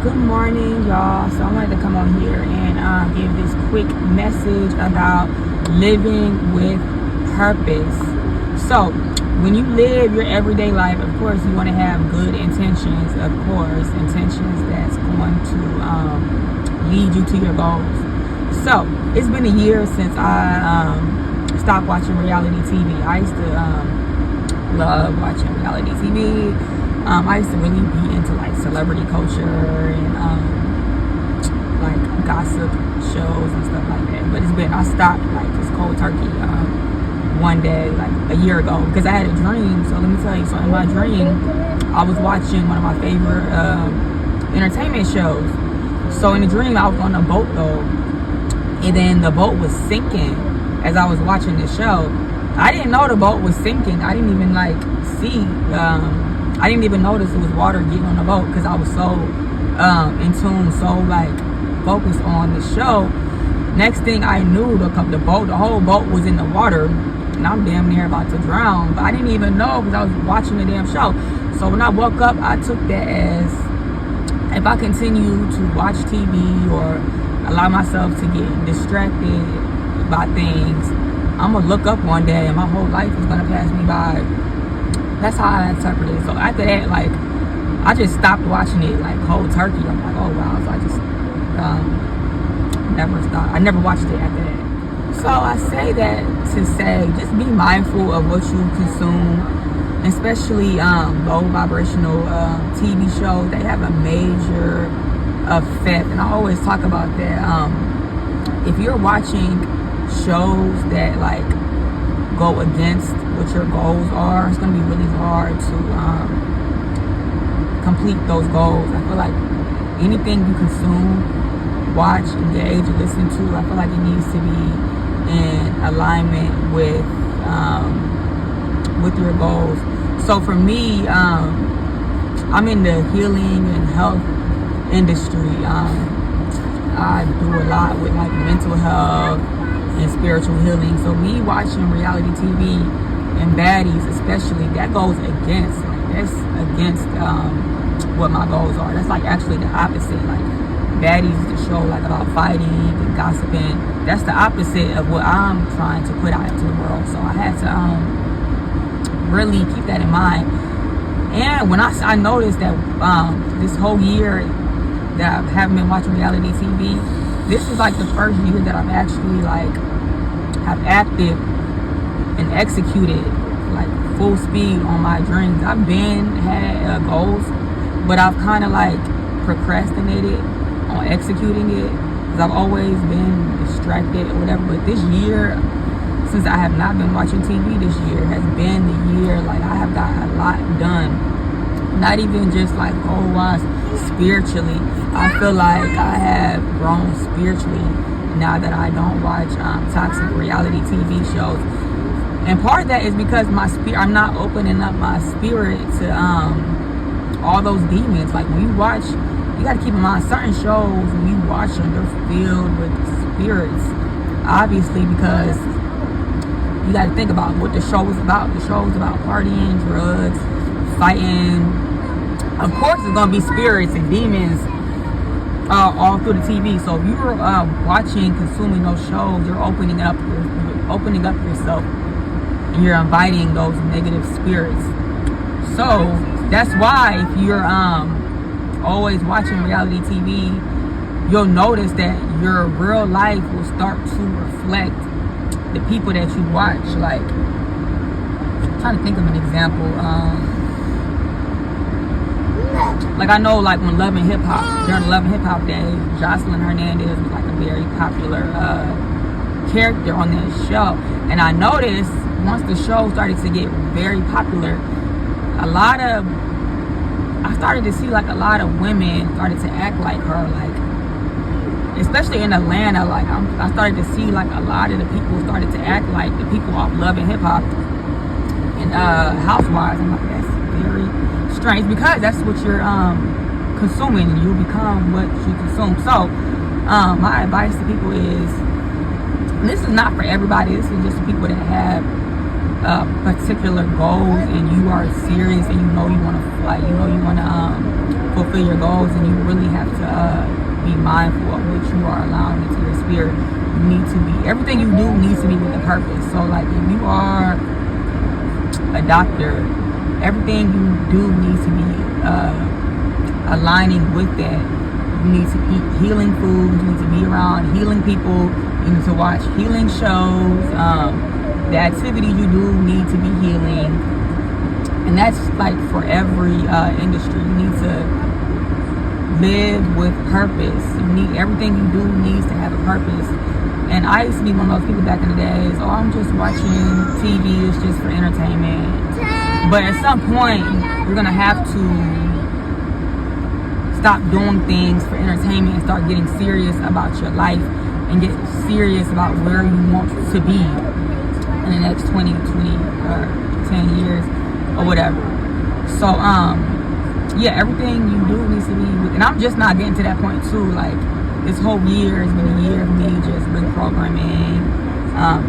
Good morning, y'all. So I wanted to come on here and give this quick message about living with purpose. So when you live your everyday life, of course, you want to have good intentions, of course, intentions that's going to lead you to your goals. So it's been a year since I stopped watching reality TV. I used to love watching reality TV. I used to really be into like celebrity culture and like gossip shows and stuff like that. But I stopped like just cold turkey one day, like a year ago, because I had a dream. So let me tell you. So in my dream, I was watching one of my favorite entertainment shows. So in the dream, I was on a boat though, and then the boat was sinking as I was watching the show. I didn't know the boat was sinking. I didn't even like see. I didn't even notice it was water getting on the boat because I was so in tune, so like focused on the show. Next thing I knew, the whole boat was in the water, and I'm damn near about to drown. But I didn't even know because I was watching the damn show. So when I woke up, I took that as if I continue to watch TV or allow myself to get distracted by things, I'm gonna look up one day and my whole life is gonna pass me by. That's how I interpret it. So after that, like, I just stopped watching it like cold turkey. I'm like, oh wow. So I just never stopped. I never watched it after that. So I say that to say, just be mindful of what you consume, especially low vibrational TV shows. They have a major effect, and I always talk about that. If you're watching shows that like go against what your goals are, it's going to be really hard to complete those goals. I feel like anything you consume, watch, engage, listen to, I feel like it needs to be in alignment with your goals. So for me, I'm in the healing and health industry. I do a lot with like mental health and spiritual healing. So me watching reality TV and baddies especially, that goes against, what my goals are. That's like actually the opposite. Like baddies is the show like about fighting and gossiping. That's the opposite of what I'm trying to put out into the world. So I had to really keep that in mind. And when I noticed that this whole year that I haven't been watching reality TV, this is like the first year that I've actually like have acted and executed like full speed on my dreams. I've been had goals, but I've kind of like procrastinated on executing it because I've always been distracted or whatever. But this year, since I have not been watching TV this year, has been the year like I have got a lot done. Not even just like goal-wise, spiritually. I feel like I have grown spiritually now that I don't watch toxic reality TV shows. And part of that is because I'm not opening up my spirit to all those demons. Like when you watch, you got to keep in mind certain shows, when you watch them, they're filled with spirits. Obviously, because you got to think about what the show is about. The show is about partying, drugs, fighting. Of course, it's gonna be spirits and demons all through the TV. So if you're watching, consuming those shows, you're opening up yourself, and you're inviting those negative spirits. So that's why if you're always watching reality TV, you'll notice that your real life will start to reflect the people that you watch. Like, I'm trying to think of an example. Like I know, like when Love and Hip Hop, during the Love and Hip Hop days, Jocelyn Hernandez was like a very popular character on that show. And I noticed once the show started to get very popular, I started to see like a lot of women started to act like her, like especially in Atlanta. Like I started to see like a lot of the people started to act like the people off Love and Hip Hop and Housewives. I'm like, that's very strange because that's what you're consuming, and you become what you consume. So my advice to people is, and this is not for everybody, this is just for people that have particular goals and you are serious and you know you want to fulfill your goals, and you really have to mindful of what you are allowing into your spirit. You need to be, everything you do needs to be with a purpose. So like if you are a doctor, everything you do needs to be aligning with that. You need to eat healing foods. You need to be around healing people. You need to watch healing shows. The activities you do need to be healing. And that's like for every industry. You need to live with purpose. You need, everything you do needs to have a purpose. And I used to be one of those people back in the days, oh, I'm just watching TV, it's just for entertainment. But at some point, you're gonna have to stop doing things for entertainment and start getting serious about your life and get serious about where you want to be in the next 20 or 10 years or whatever. So yeah, everything you do needs to be with, and I'm just not getting to that point too. Like this whole year has been a year of me just reprogramming,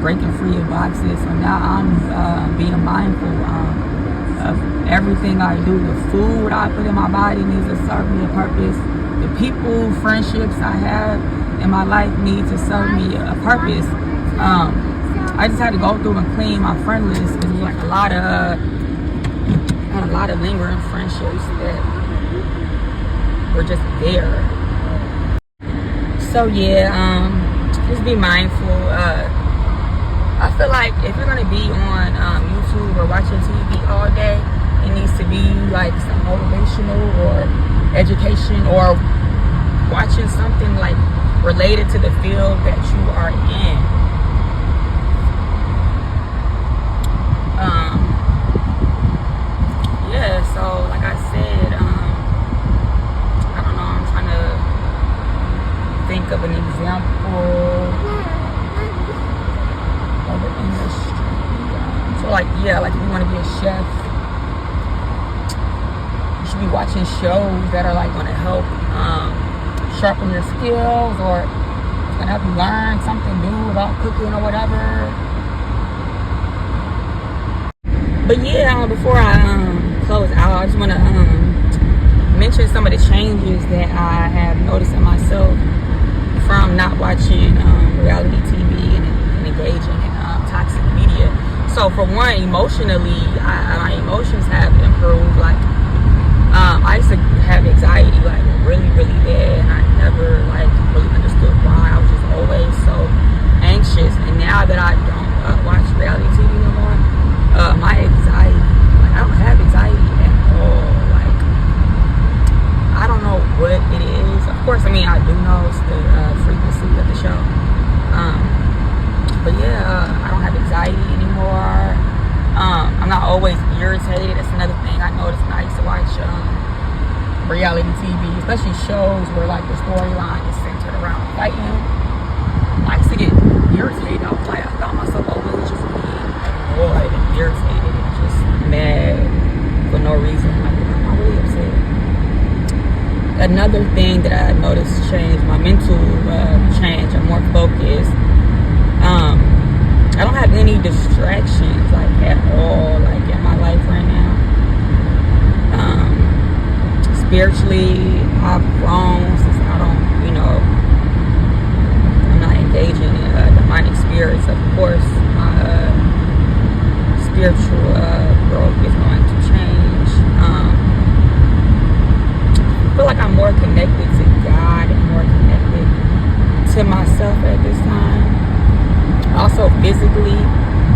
breaking free of boxes. So now I'm being mindful of everything I do. The food I put in my body needs to serve me a purpose. The people, friendships I have in my life need to serve me a purpose. I just had to go through and clean my friend list because there's like a lot of lingering friendships that were just there. So yeah, just be mindful. I feel like if you're gonna be on YouTube or watching TV all day, it needs to be like some motivational or education, or watching something like related to the field that you are in. Yeah, so like I said, I don't know, I'm trying to think of an example of an industry. So like, yeah, like if you want to be a chef, you should be watching shows that are like going to help sharpen your skills, or it's going to help you learn something new about cooking or whatever. But yeah, before I close out, I just want to mention some of the changes that I have noticed in myself from not watching reality TV and engaging in toxic media. So for one, emotionally, my emotions have improved. Like I used to have anxiety like really, really bad, and I never like really understood why. I was just always so anxious. And now that I don't watch reality TV anymore, my anxiety, like I don't have anxiety at all. Like I don't know what it is. Of course, I mean I do know it's the frequency of the show. But yeah, I don't have anxiety anymore. I'm not always irritated. That's another thing I noticed when I used to watch reality TV, especially shows where like the storyline is centered around fighting. I used to get irritated. I was like, I found myself always just being annoyed and irritated and just mad for no reason. Like I'm not really upset. Another thing that I noticed changed my mental change. I'm more focused. I don't have any distractions like at all, like in my life right now. Spiritually, I've grown since I don't, I'm not engaging in demonic spirits. Of course, my spiritual growth is going to change. I feel like I'm more connected to God and more connected to myself at this time. Also physically,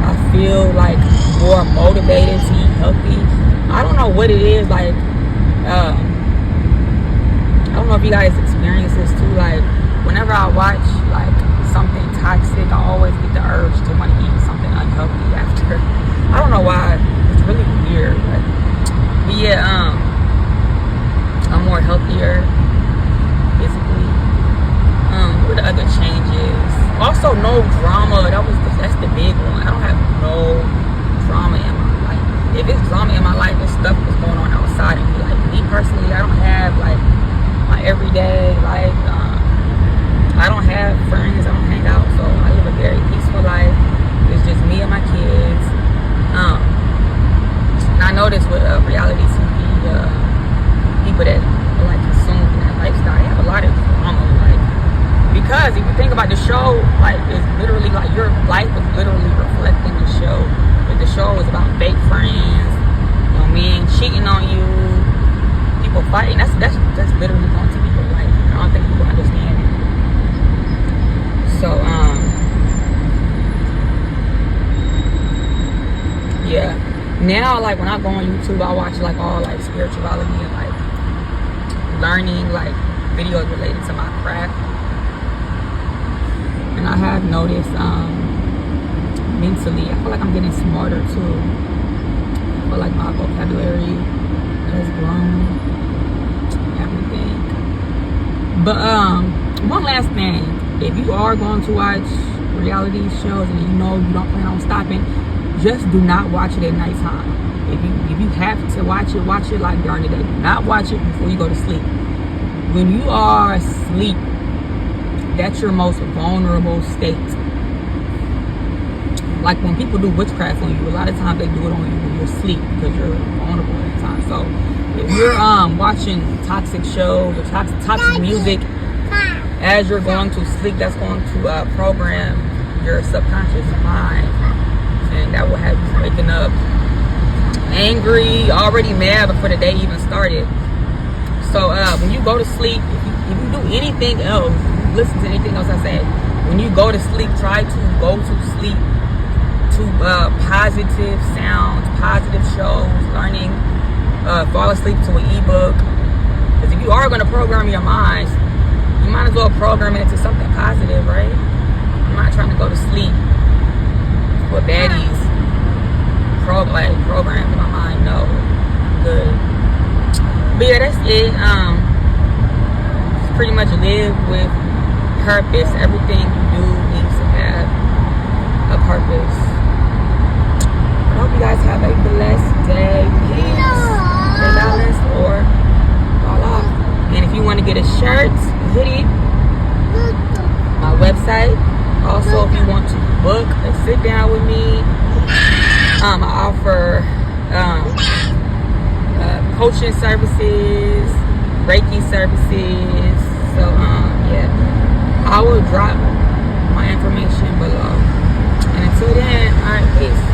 I feel like more motivated to eat healthy. I don't know what it is, like I don't know if you guys experience this too. Like whenever I watch like something toxic, I always get the urge to want to eat something unhealthy after. I don't know why. It's really weird. But yeah, I'm more healthier physically. What are the other changes? Also, no drama. That's the big one. I don't have no drama in my life. If it's drama in my life, it's stuff that's going on outside of me. Like me personally, I don't have like my everyday life. I don't have friends. I don't hang out. So I live a very peaceful life. It's just me and my kids. And I notice with reality TV, people that like consume that lifestyle, they have a lot of drama. Like fighting, that's literally going to be your life. I don't think people understand it. So yeah. Now, like when I go on YouTube, I watch like all like spirituality and like learning like videos related to my craft. And I have noticed mentally, I feel like I'm getting smarter too. I feel like my vocabulary has grown, everything. But one last thing, if you are going to watch reality shows and you know you don't plan on stopping, just do not watch it at nighttime. If you have to watch it like during the day. Do not watch it before you go to sleep. When you are asleep, that's your most vulnerable state. Like when people do witchcraft on you, a lot of times they do it on you when you're asleep because you're vulnerable at the time. So if you're watching toxic shows or toxic music as you're going to sleep, that's going to program your subconscious mind, and that will have you waking up angry, already mad before the day even started. So when you go to sleep, if you do anything else, listen to anything else I said, when you go to sleep, try to go to sleep to positive sounds, positive shows, learning, fall asleep to an ebook. Because if you are going to program your mind, you might as well program it to something positive, right? I'm not trying to go to sleep with baddies programmed in my mind. No, I'm good. But yeah, that's it. Just pretty much live with purpose. Everything you do needs to have a purpose. I hope you guys have a blessed day. Peace, stay balanced, or fall off. And if you want to get a shirt, hoodie, my website. Also, if you want to book and sit down with me, I offer coaching services, Reiki services. So yeah, I will drop my information below. And until then, all right, peace.